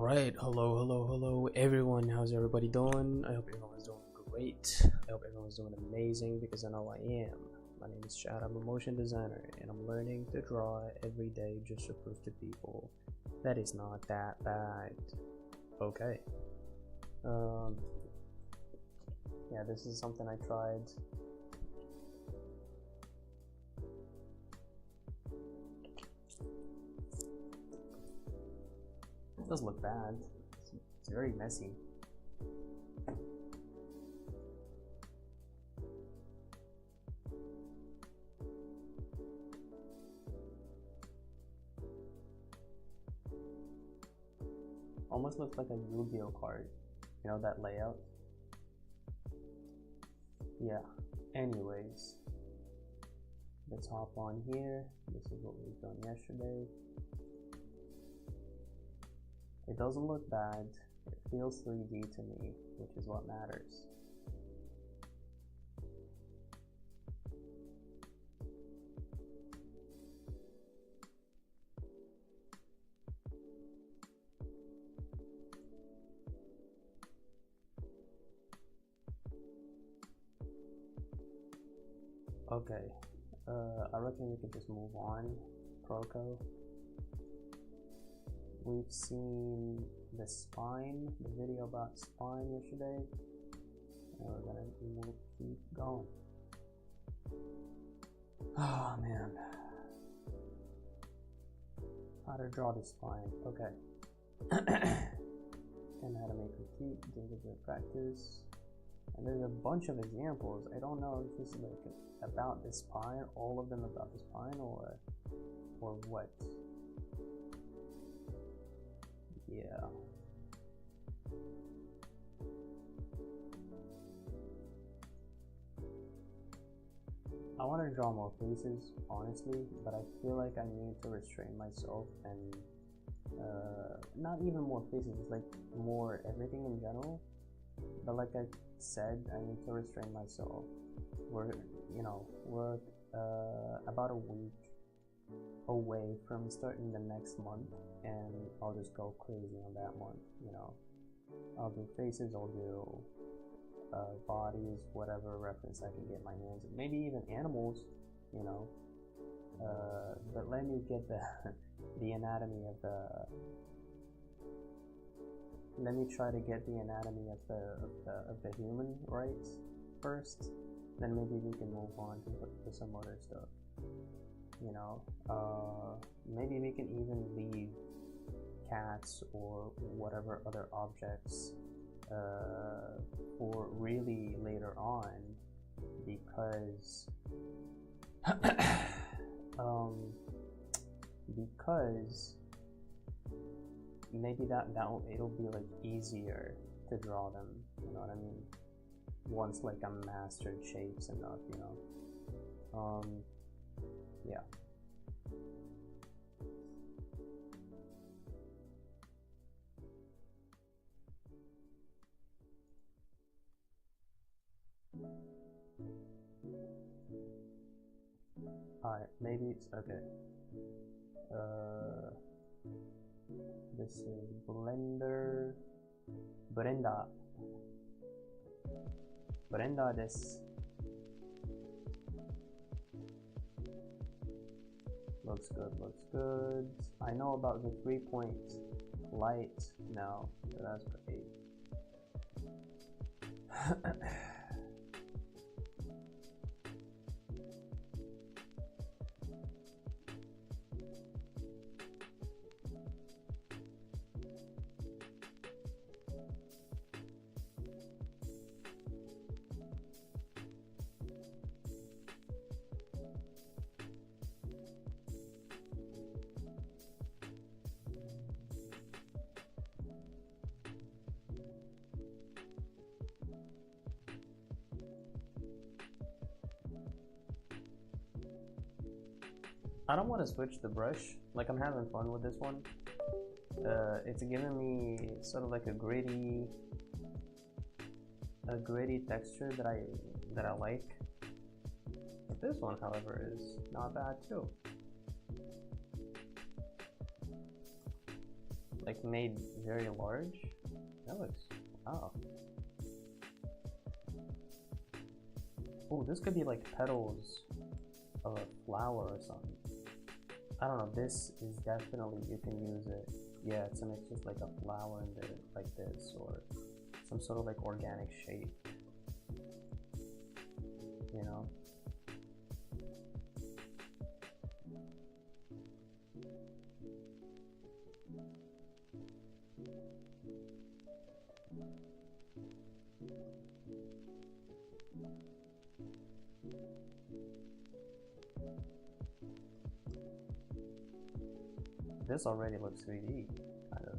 Alright, hello everyone. How's everybody doing? I hope everyone's doing great. I hope everyone's doing amazing because I know I am. My name is Chad. I'm a motion designer and I'm learning to draw every day just to prove to people that it's not that bad. Okay. Yeah, this is something I tried. It does look bad. It's very messy. Almost looks like a Yu-Gi-Oh card. You know that layout? Yeah. Anyways, let's hop on here. This is what we've done yesterday. It doesn't look bad. It feels 3D to me, which is what matters. Okay, I reckon we could just move on. Proco. We've seen the spine, the video about spine yesterday, and we're gonna keep going. Oh man, how to draw the spine? Okay, and how to make repeat, deliberate practice. And there's a bunch of examples. I don't know if this is like about the spine, all of them about the spine, or what. Yeah. I want to draw more faces, honestly, but I feel like I need to restrain myself and not even more faces, like more everything in general. But like I said, I need to restrain myself. We're about a week away from starting the next month, and I'll just go crazy on that month. You know, I'll do faces, I'll do bodies, whatever reference I can get my hands on, maybe even animals, you know. But let me get the anatomy of the. Let me try to get the anatomy of the human right first. Then maybe we can move on to some other stuff. You know, maybe we can even leave cats or whatever other objects for really later on, because because maybe it'll be like easier to draw them. You know what I mean? Once like I'm mastered shapes enough, you know. Yeah. Alright, maybe it's okay. This is Brenda this. Looks good. I know about the 3-point light now, so that's great. I don't want to switch the brush. Like, I'm having fun with this one. It's giving me sort of like a gritty texture that I like. But this one, however, is not bad too. like made very large. That looks, wow. Oh, this could be like petals of a flower or something. I don't know, this is definitely, you can use it. Yeah, to make just like a flower in there, like this, or some sort of like organic shape. You know? This already looks 3D, kind of.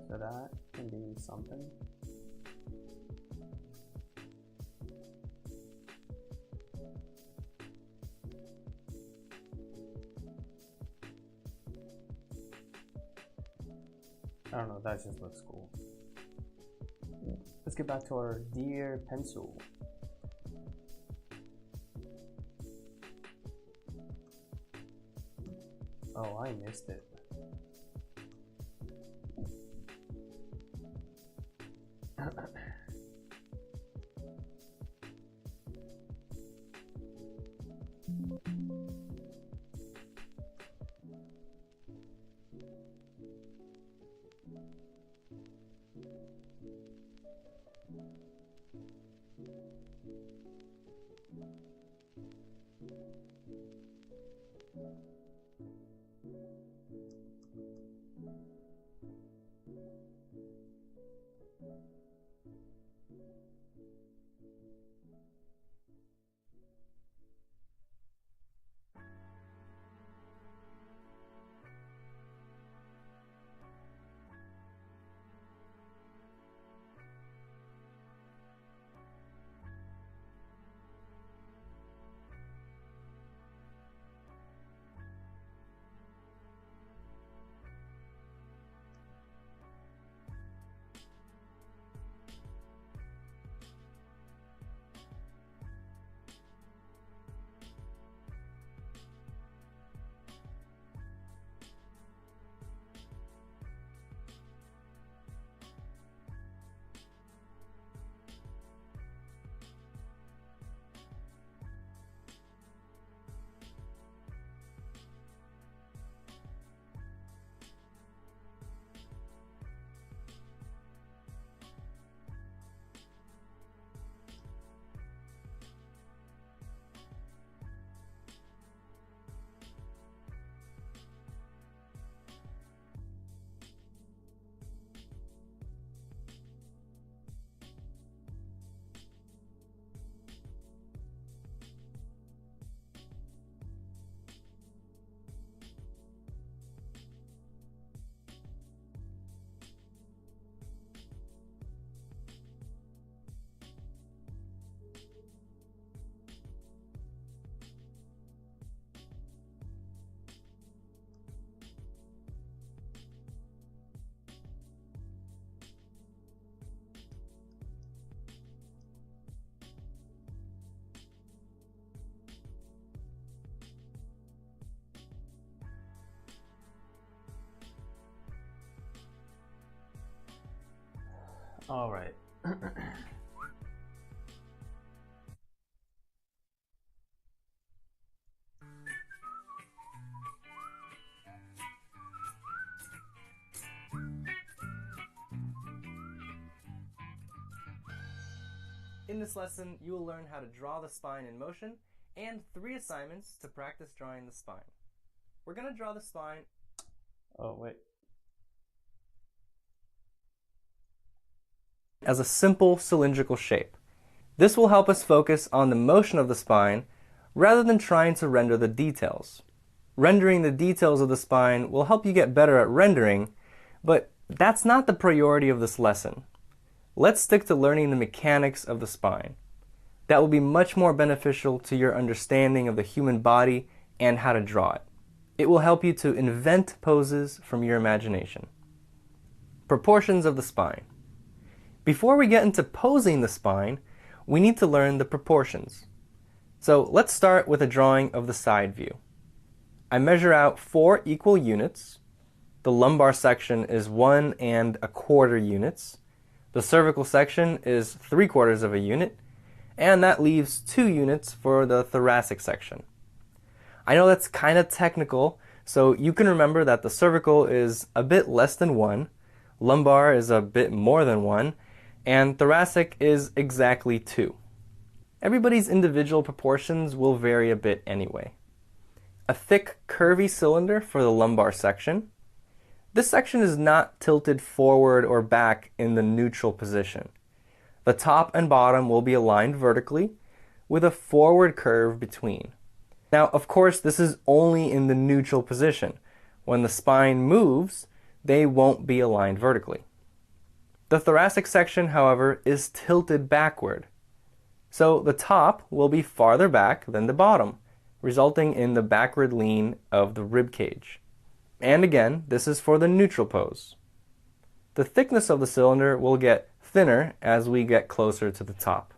So that can be something. I don't know, that just looks cool. Let's get back to our deer pencil. Oh, I missed it. All right. In this lesson, you will learn how to draw the spine in motion and 3 assignments to practice drawing the spine. We're going to draw the spine. Oh, wait. As a simple cylindrical shape. This will help us focus on the motion of the spine rather than trying to render the details. Rendering the details of the spine will help you get better at rendering, but that's not the priority of this lesson. Let's stick to learning the mechanics of the spine. that will be much more beneficial to your understanding of the human body and how to draw it. It will help you to invent poses from your imagination. Proportions of the spine. Before we get into posing the spine, we need to learn the proportions. So let's start with a drawing of the side view. I measure out 4 equal units. The lumbar section is 1 1/4 units. The cervical section is 3/4 of a unit, and that leaves 2 units for the thoracic section. I know that's kind of technical, so you can remember that the cervical is a bit less than 1, lumbar is a bit more than 1, and thoracic is exactly 2. Everybody's individual proportions will vary a bit anyway. A thick, curvy cylinder for the lumbar section. This section is not tilted forward or back in the neutral position. The top and bottom will be aligned vertically with a forward curve between. Now, of course, this is only in the neutral position. When the spine moves, they won't be aligned vertically. The thoracic section, however, is tilted backward. So the top will be farther back than the bottom, resulting in the backward lean of the rib cage. And again, this is for the neutral pose. The thickness of the cylinder will get thinner as we get closer to the top.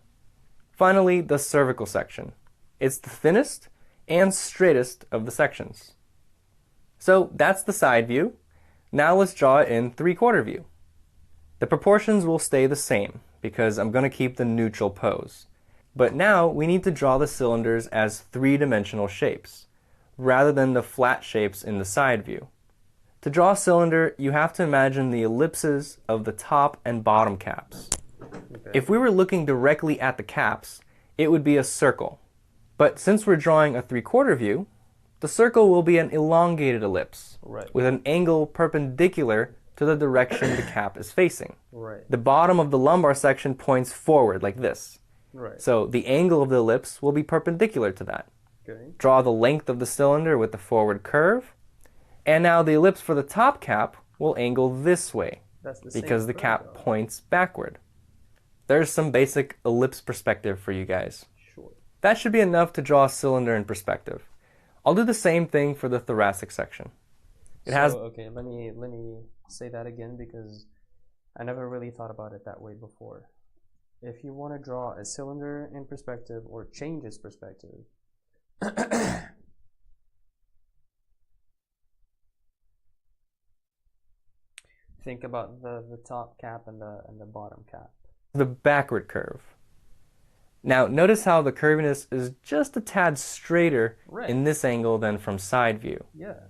Finally, the cervical section. It's the thinnest and straightest of the sections. So that's the side view. Now let's draw it in 3/4 view. The proportions will stay the same because I'm going to keep the neutral pose. But now we need to draw the cylinders as 3-dimensional shapes, rather than the flat shapes in the side view. To draw a cylinder, you have to imagine the ellipses of the top and bottom caps. Okay. If we were looking directly at the caps, it would be a circle. But since we're drawing a 3/4 view, the circle will be an elongated ellipse, Right. with an angle perpendicular to the direction the cap is facing. Right. The bottom of the lumbar section points forward like this. Right. So the angle of the ellipse will be perpendicular to that. Okay. Draw the length of the cylinder with the forward curve. And now the ellipse for the top cap will angle this way That's the because same the curve, cap though. points backward. There's some basic ellipse perspective for you guys. Sure. That should be enough to draw a cylinder in perspective. I'll do the same thing for the thoracic section. Okay, let me say that again because I never really thought about it that way before. If you want to draw a cylinder in perspective or change its perspective, think about the top cap and the bottom cap. The backward curve. Now notice how the curviness is just a tad straighter Right. in this angle than from side view. Yeah.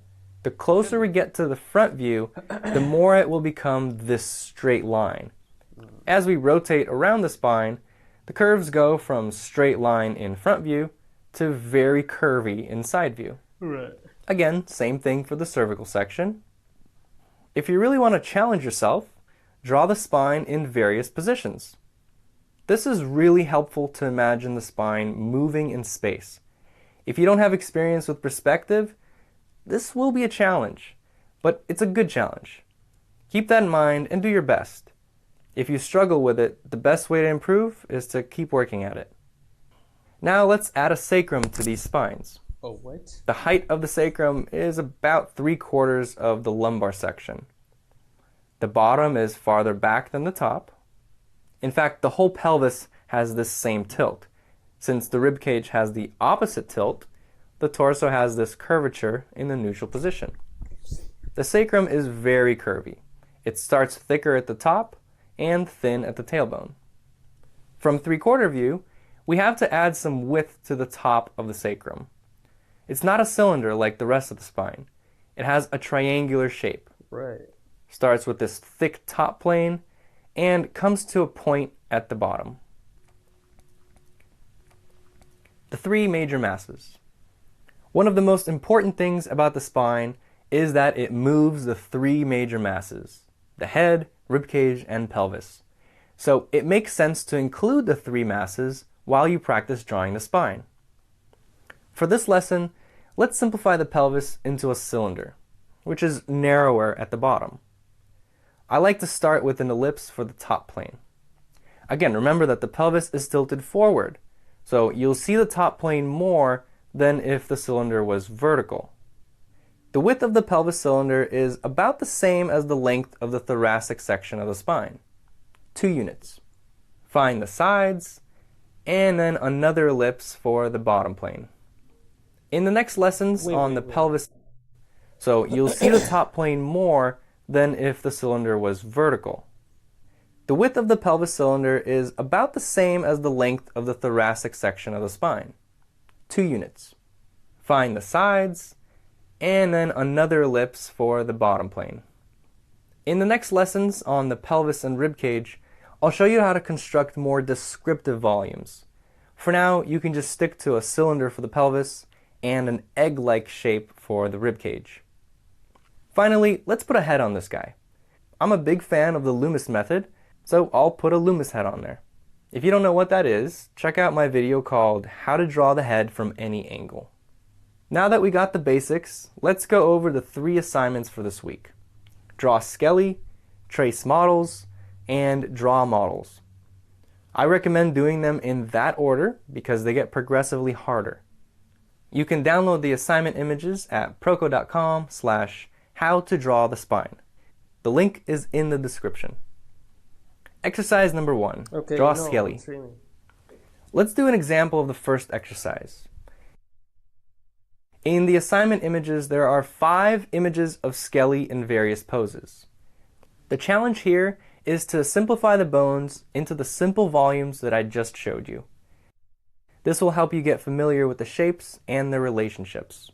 The closer we get to the front view, the more it will become this straight line. As we rotate around the spine, the curves go from straight line in front view to very curvy in side view. Right. Again, same thing for the cervical section. If you really want to challenge yourself, draw the spine in various positions. This is really helpful to imagine the spine moving in space. If you don't have experience with perspective, this will be a challenge, but it's a good challenge. Keep that in mind and do your best. If you struggle with it, the best way to improve is to keep working at it. Now let's add a sacrum to these spines. Oh, what? The height of the sacrum is about 3/4 of the lumbar section. The bottom is farther back than the top. In fact, the whole pelvis has this same tilt. Since the rib cage has the opposite tilt, the torso has this curvature in the neutral position. The sacrum is very curvy. It starts thicker at the top and thin at the tailbone. From 3/4 view, we have to add some width to the top of the sacrum. It's not a cylinder like the rest of the spine. It has a triangular shape. Right. Starts with this thick top plane and comes to a point at the bottom. The 3 major masses. One of the most important things about the spine is that it moves the 3 major masses: the head, ribcage, and pelvis. So it makes sense to include the 3 masses while you practice drawing the spine. For this lesson, let's simplify the pelvis into a cylinder, which is narrower at the bottom. I like to start with an ellipse for the top plane. Again, remember that the pelvis is tilted forward, So you'll see the top plane more than if the cylinder was vertical. The width of the pelvis cylinder is about the same as the length of the thoracic section of the spine, 2 units. Find the sides, and then another ellipse for the bottom plane. In the next lessons on the pelvis, so you'll see the top plane more than if the cylinder was vertical. The width of the pelvis cylinder is about the same as the length of the thoracic section of the spine, 2 units. Find the sides, and then another ellipse for the bottom plane. In the next lessons on the pelvis and rib cage, I'll show you how to construct more descriptive volumes. For now, you can just stick to a cylinder for the pelvis and an egg-like shape for the rib cage. Finally, let's put a head on this guy. I'm a big fan of the Loomis method, so I'll put a Loomis head on there. If you don't know what that is, check out my video called How to Draw the Head from Any Angle. Now that we got the basics, let's go over the 3 assignments for this week. Draw skelly, trace models, and draw models. I recommend doing them in that order because they get progressively harder. You can download the assignment images at proco.com/howtodrawthespine. The link is in the description. Exercise number 1. Draw skelly. Let's do an example of the first exercise. In the assignment images, there are 5 images of skelly in various poses. The challenge here is to simplify the bones into the simple volumes that I just showed you. This will help you get familiar with the shapes and their relationships.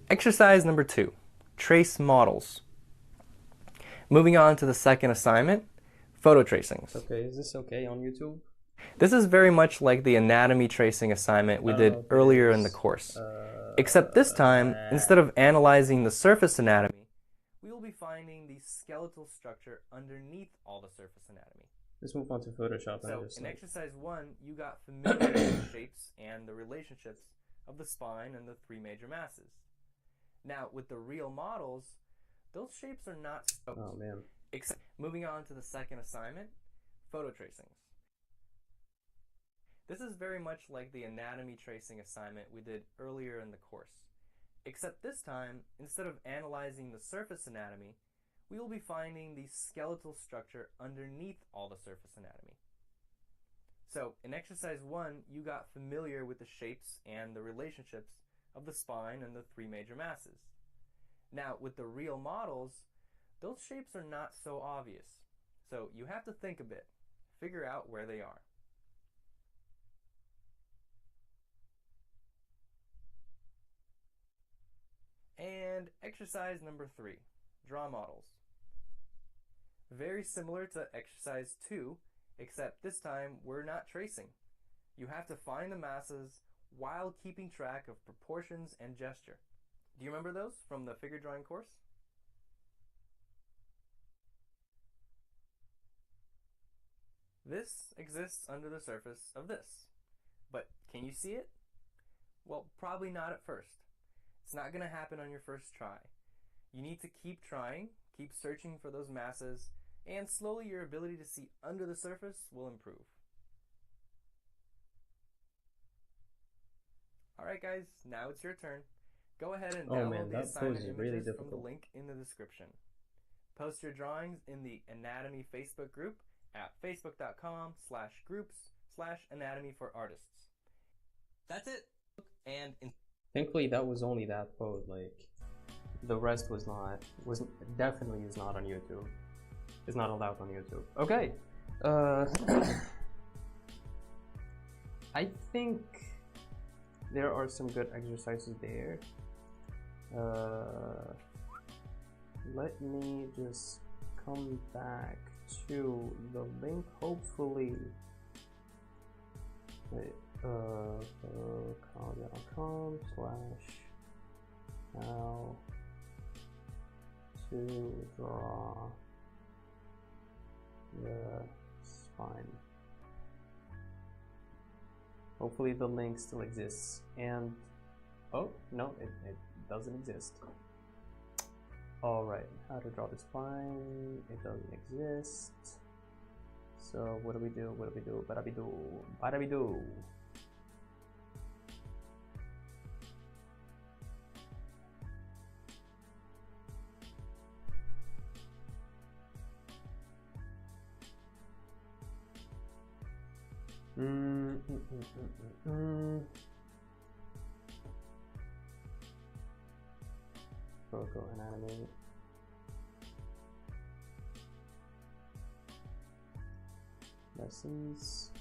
Exercise number 2. Trace models. Moving on to the second assignment, photo tracings. Okay, is this okay on YouTube? This is very much like the anatomy tracing assignment we did earlier in the course. Except this time, instead of analyzing the surface anatomy, we will be finding the skeletal structure underneath all the surface anatomy. Let's move on to Photoshop. So in exercise 1, you got familiar with the shapes and the relationships of the spine and the 3 major masses. Now, with the real models, those shapes are not so. Oh man. Moving on to the second assignment, photo tracings. This is very much like the anatomy tracing assignment we did earlier in the course. Except this time, instead of analyzing the surface anatomy, we will be finding the skeletal structure underneath all the surface anatomy. So, in exercise 1, you got familiar with the shapes and the relationships of the spine and the 3 major masses. Now, with the real models, those shapes are not so obvious. So, you have to think a bit, figure out where they are. And exercise number 3, draw models. Very similar to exercise 2, except this time we're not tracing. You have to find the masses while keeping track of proportions and gesture. Do you remember those from the figure drawing course? This exists under the surface of this. But can you see it? Well, probably not at first. It's not going to happen on your first try. You need to keep trying, keep searching for those masses, and slowly your ability to see under the surface will improve. Alright guys, now it's your turn. Go ahead and download the assignment images from the link in the description. Post your drawings in the Anatomy Facebook group at facebook.com/groups/anatomy for artists. That's it. And thankfully that was only that pose, like the rest definitely is not on YouTube. It's not allowed on YouTube. Okay. I think there are some good exercises there. Let me just come back to the link, hopefully. com/how to draw the spine. Hopefully the link still exists. And oh no, it doesn't exist. Alright, how to draw the spine, it doesn't exist. So what do we do? What do we do? Bada-be-do. Bada-be-do. Go and animate. Lessons.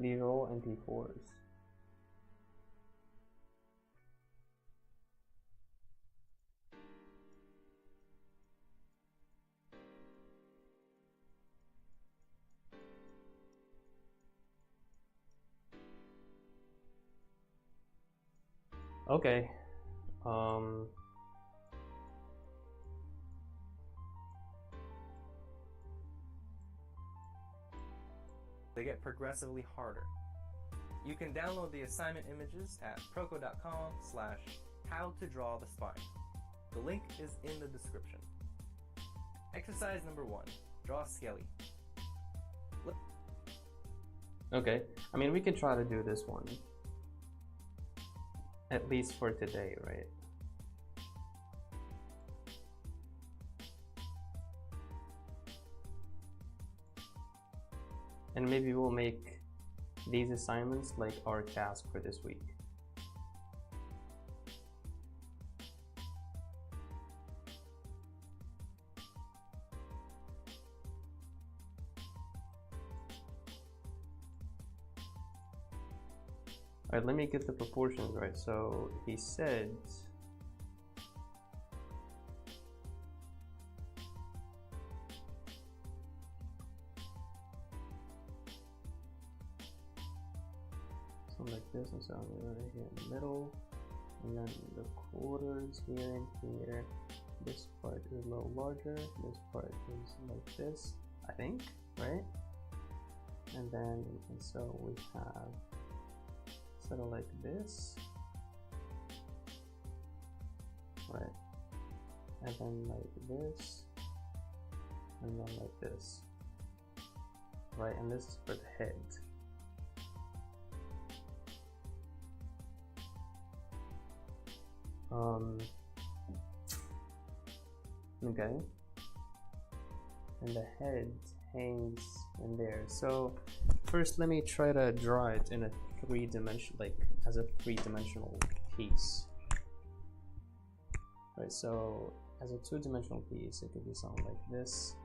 B-roll and P4s. Okay. They get progressively harder. You can download the assignment images at proco.com/howtodrawthespine. The link is in the description. Exercise number 1. Draw a skelly. Okay, I mean, we can try to do this one. At least for today, right? And maybe we'll make these assignments like our task for this week. All right, let me get the proportions right. So he said something like this, and so right here in the middle, and then the quarters here and here. This part is a little larger, this part is like this, I think, right? And then, and so we have sort of like this, right? And then like this, and then like this, right? And this is for the head. Okay, and the head hangs in there. So first let me try to draw it in a three-dimensional, like as a three-dimensional piece. Right, so as a two-dimensional piece, it could be something like this.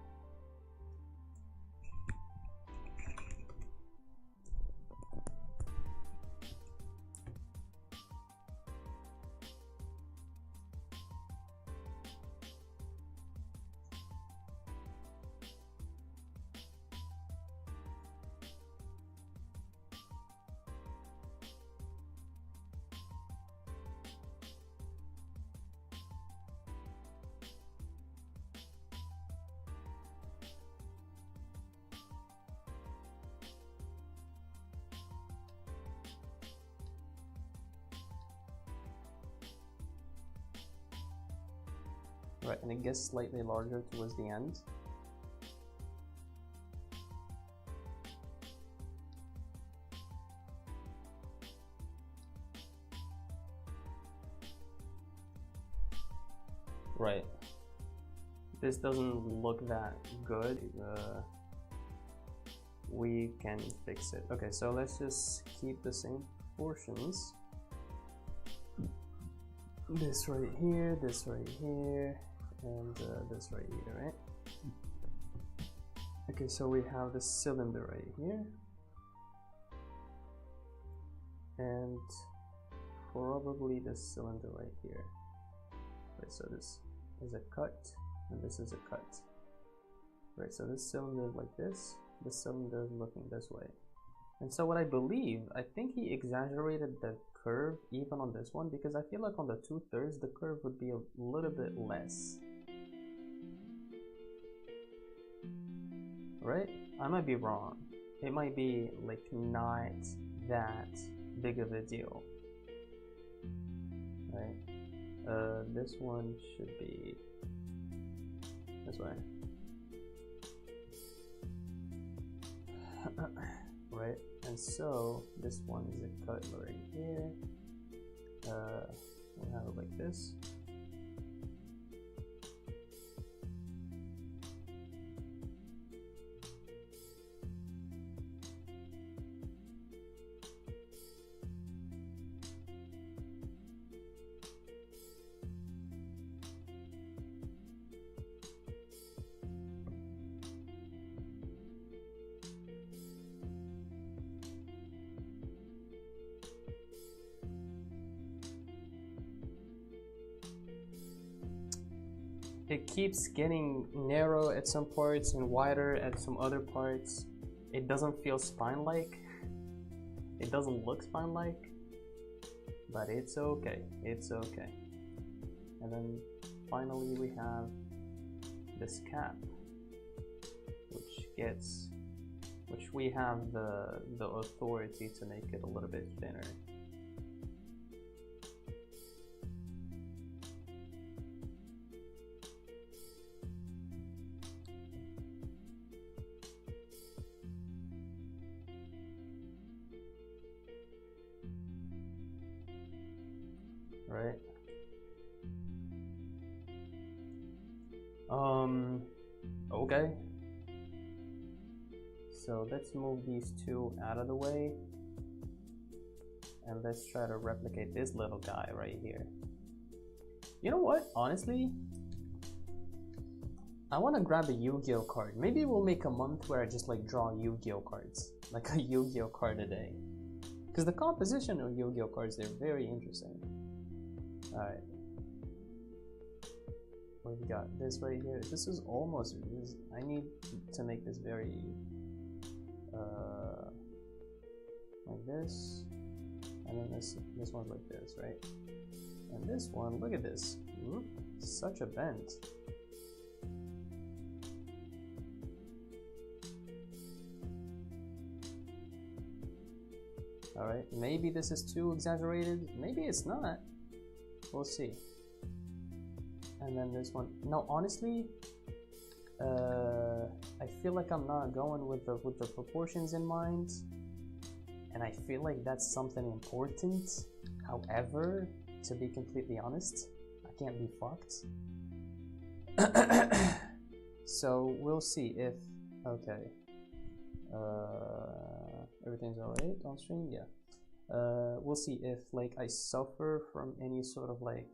Right, and it gets slightly larger towards the end. Right. This doesn't look that good. We can fix it. Okay, so let's just keep the same proportions. This right here, and this right here, right? Okay, so we have the cylinder right here, and probably the cylinder right here. Right, so this is a cut, and this is a cut. Right, so this cylinder is like this cylinder is looking this way. And so what I believe, I think he exaggerated the curve even on this one, because I feel like on the 2/3 the curve would be a little bit less. Right? I might be wrong. It might be like not that big of a deal. Right? This one should be this way. Right? And so this one is a cut right here. We'll have it like this. It keeps getting narrow at some parts and wider at some other parts. It doesn't feel spine-like. It doesn't look spine-like, but it's okay. It's okay. And then finally we have this cap, which we have the authority to make it a little bit thinner. Right? Okay. So let's move these two out of the way. And let's try to replicate this little guy right here. You know what? Honestly, I want to grab a Yu-Gi-Oh card. Maybe we'll make a month where I just like draw Yu-Gi-Oh cards. Like a Yu-Gi-Oh card a day. Because the composition of Yu-Gi-Oh cards, they're very interesting. Alright. We've got this right here. This is almost... I need to make this very... like this. And then this one's like this, right? And this one, look at this. Such a bend. Alright, maybe this is too exaggerated. Maybe it's not. We'll see. And then this one. No, honestly, I feel like I'm not going with the proportions in mind, and I feel like that's something important. However, to be completely honest, I can't be fucked. So we'll see if okay. Everything's alright on stream, yeah. We'll see if like I suffer from any sort of like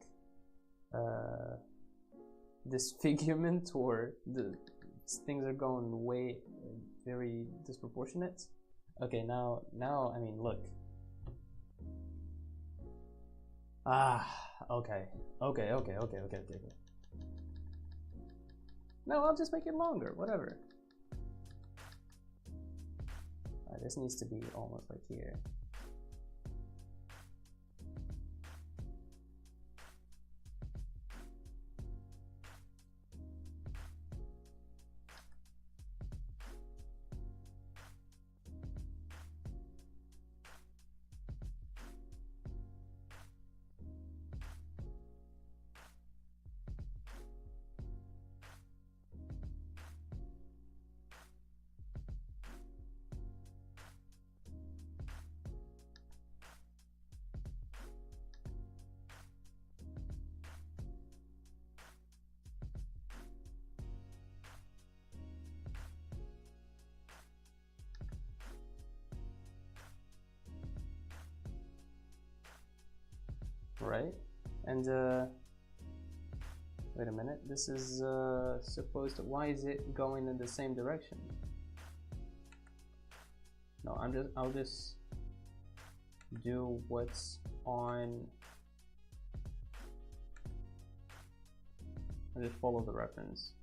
disfigurement, or the things are going way very disproportionate. Okay, now I mean, look. Okay. No, I'll just make it longer, whatever. This needs to be almost like here. Right? And wait a minute, this is supposed to, why is it going in the same direction? No, I'll just do what's on, I'll just follow the reference.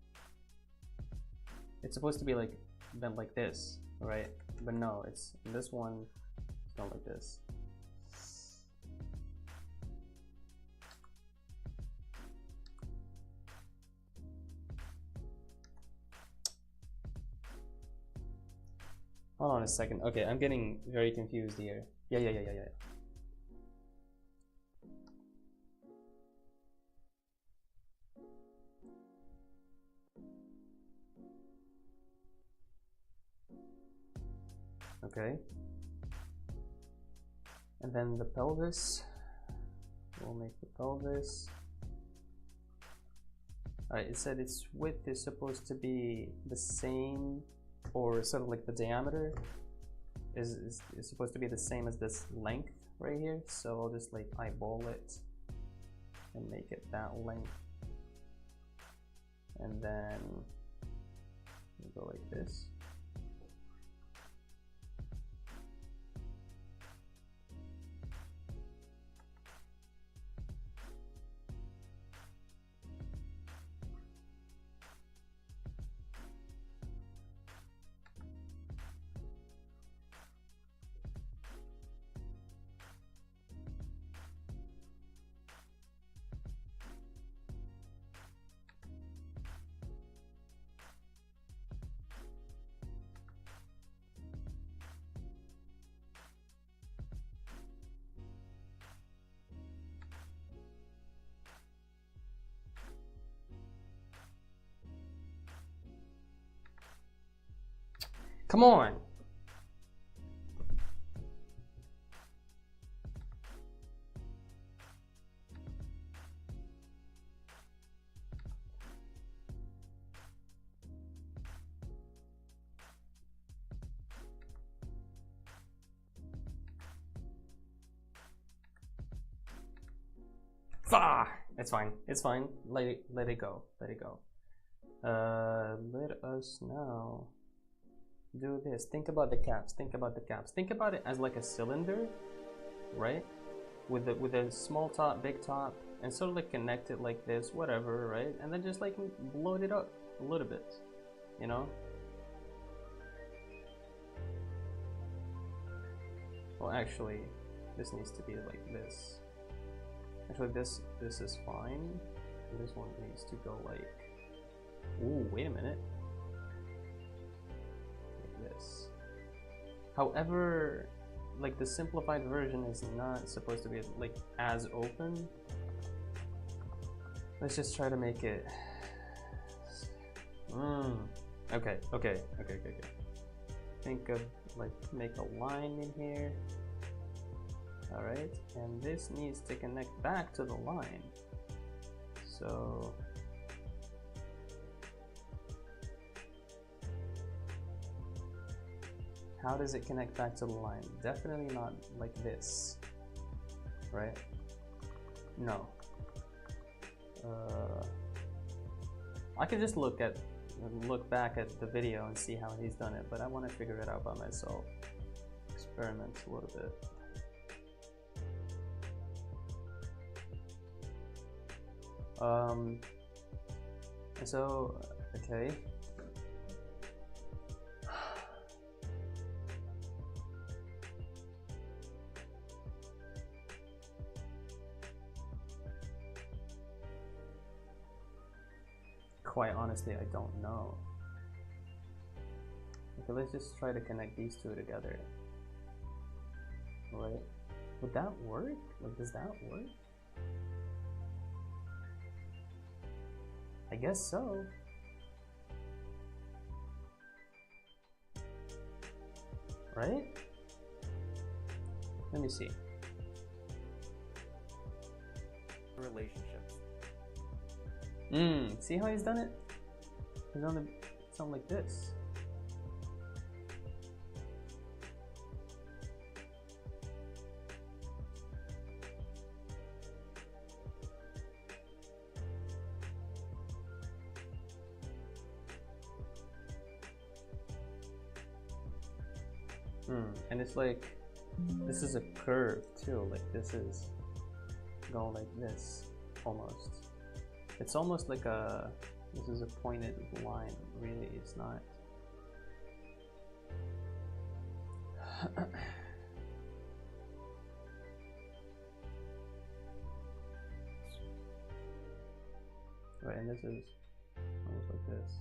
It's supposed to be like bent like this, right? But no, it's this one. It's not like this. Hold on a second. Okay, I'm getting very confused here. Yeah. Okay. And then the pelvis. We'll make the pelvis. Alright, it said its width is supposed to be the same, or sort of like the diameter is supposed to be the same as this length right here. So I'll just like eyeball it and make it that length. And then we'll go like this. Come on! Ah, it's fine. It's fine. Let it go. Let it go. Let us now do this. Think about the caps. Think about the caps. Think about it as like a cylinder, right? With a small top, big top, and sort of like connect it like this, whatever, right? And then just like bloat it up a little bit, you know? Well, actually, this needs to be like this. Actually, this is fine. And this one needs to go like. Ooh, wait a minute. Like this. However, like the simplified version is not supposed to be like as open. Let's just try to make it. Okay. Think of like make a line in here. All right, and this needs to connect back to the line. So how does it connect back to the line? Definitely not like this, right? No. I could just look back at the video and see how he's done it, but I want to figure it out by myself. Experiment a little bit. So, okay. Quite honestly, I don't know. Okay, let's just try to connect these two together. Right? Would that work? Like, does that work? I guess so. Right? Let me see. Relationships. See how he's done it? He's done it something like this. And it's like, this is a curve too, like this is going like this, almost. It's almost like this is a pointed line, really, it's not. Right, and this is almost like this.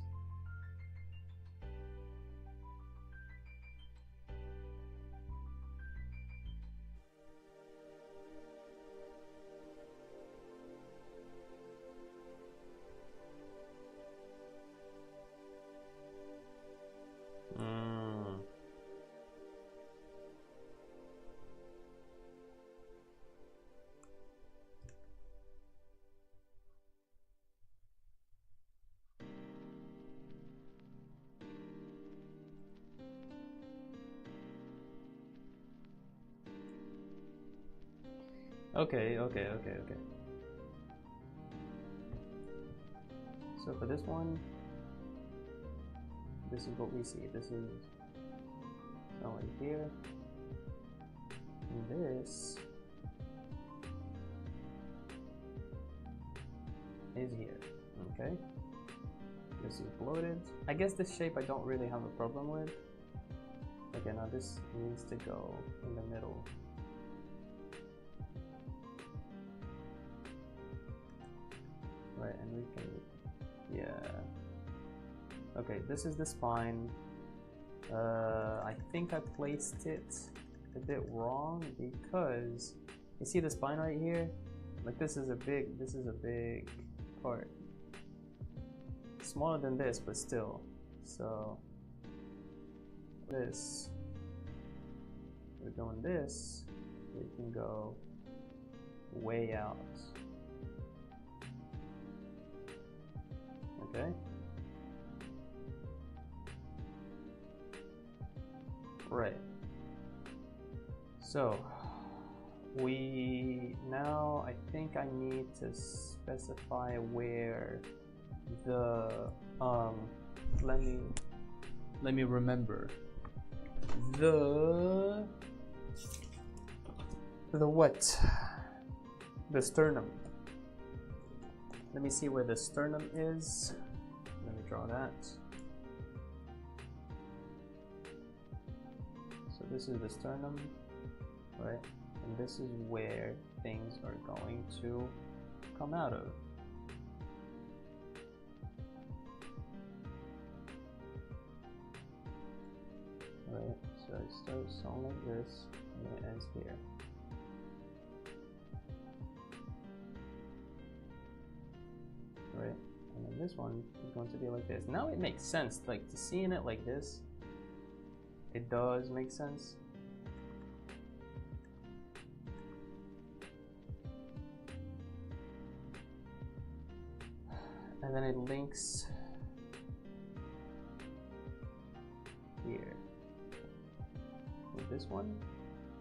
Okay. So for this one, this is what we see. This is right here. And this is here. Okay. This is bloated. I guess this shape I don't really have a problem with. Okay, now this needs to go in the middle. Right, and we can, yeah. Okay, this is the spine. I think I placed it a bit wrong because you see the spine right here? Like this is a big part. Smaller than this, but still. So this, we're doing this, we can go way out. Okay. Right. So we now, I think I need to specify where the let me remember the what? The sternum. Let me see where the sternum is. Let me draw that. So this is the sternum, right? And this is where things are going to come out of. Right, so it starts on like this, and it ends here. Right, and then this one is going to be like this. Now it makes sense, like to seeing it like this, it does make sense. And then it links here with this one.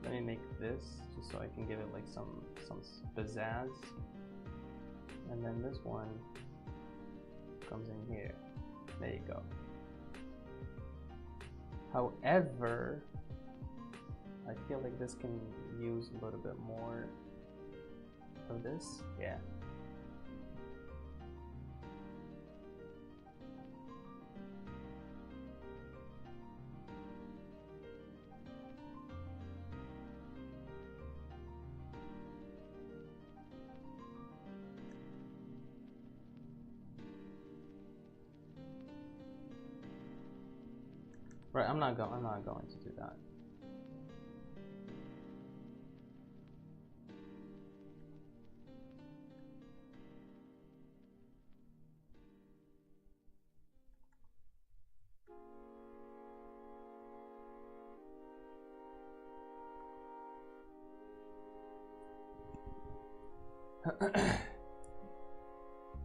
Let me make this just so I can give it like some pizzazz. And then this one comes in here. There you go. However, I feel like this can use a little bit more of this. Yeah. Right, I'm not going to do that.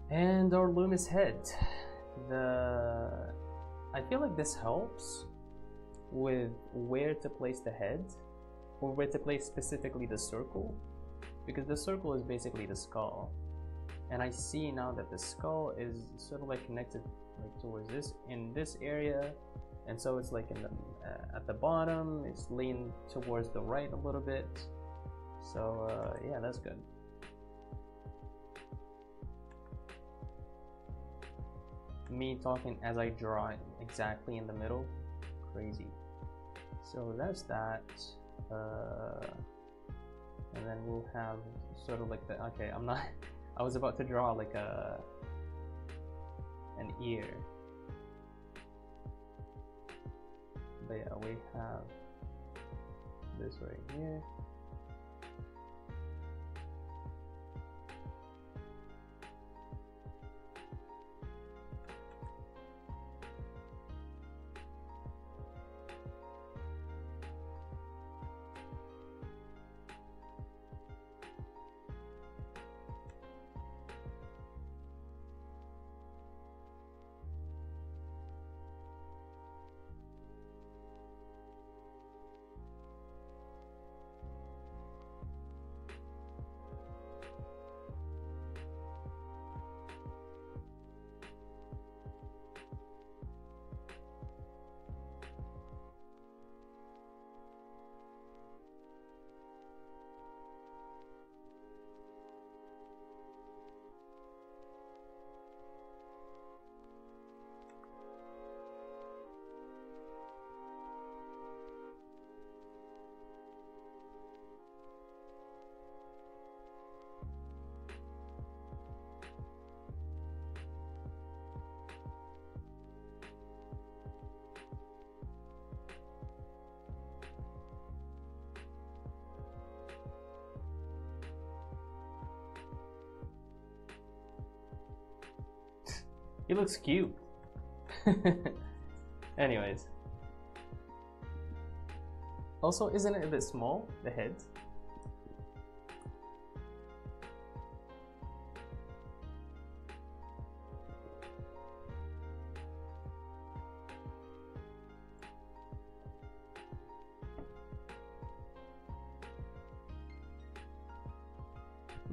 And our Loomis head. I feel like this helps with where to place the head, or where to place specifically the circle, because the circle is basically the skull, and I see now that the skull is sort of like connected like towards this in this area, and so it's like in the at the bottom, it's leaned towards the right a little bit. So yeah, that's good. Me talking as I draw it exactly in the middle, crazy. So that's that. And then we'll have sort of like the, okay, I'm not, I was about to draw like an ear. But yeah, we have this right here. He looks cute. Anyways. Also, isn't it a bit small, the head?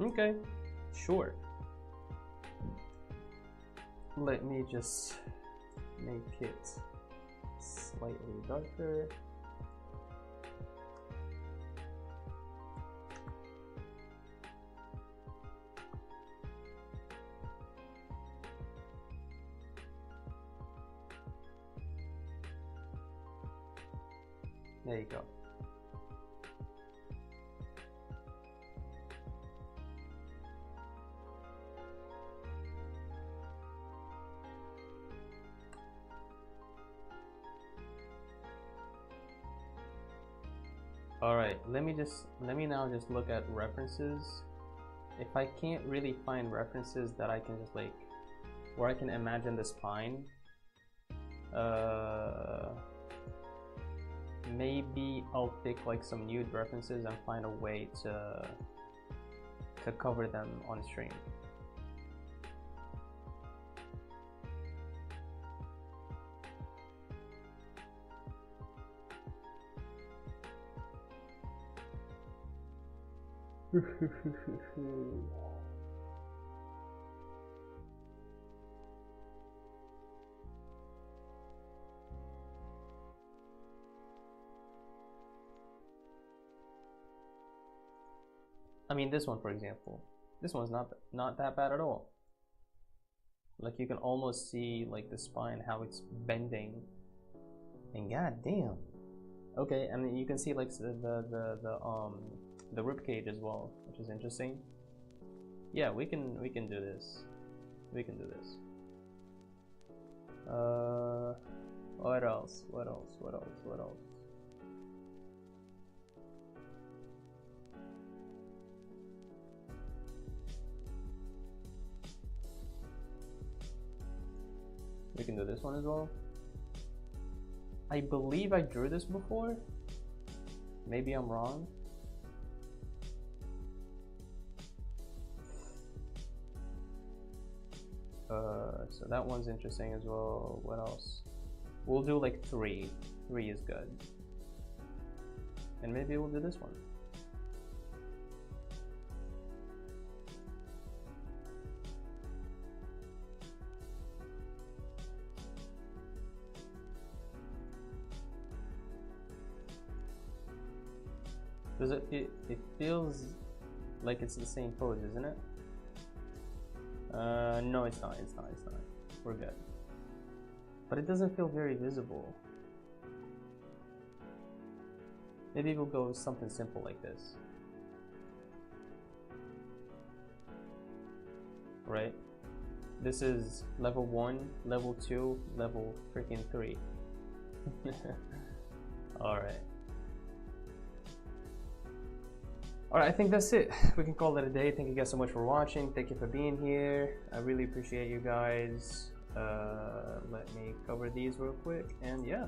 Okay, sure. Let me just make it slightly darker. There you go. Alright, let me now just look at references. If I can't really find references that I can just like, where I can imagine the spine, maybe I'll pick like some nude references and find a way to cover them on stream. I mean, this one, for example, this one's not that bad at all. Like, you can almost see like the spine, how it's bending, and god damn. Okay, and then you can see like the rib cage as well, which is interesting. Yeah, we can do this. We can do this. What else? What else? What else? What else? We can do this one as well. I believe I drew this before. Maybe I'm wrong. So that one's interesting as well. What else? We'll do like 3. 3 is good. And maybe we'll do this one. Does it feels like it's the same pose, isn't it? No, it's not. It's not. It's not. We're good. But it doesn't feel very visible. Maybe we'll go with something simple like this. Right? This is level 1, level 2, level freaking 3. Alright. Alright, I think that's it. We can call it a day. Thank you guys so much for watching. Thank you for being here. I really appreciate you guys. Let me cover these real quick. And yeah.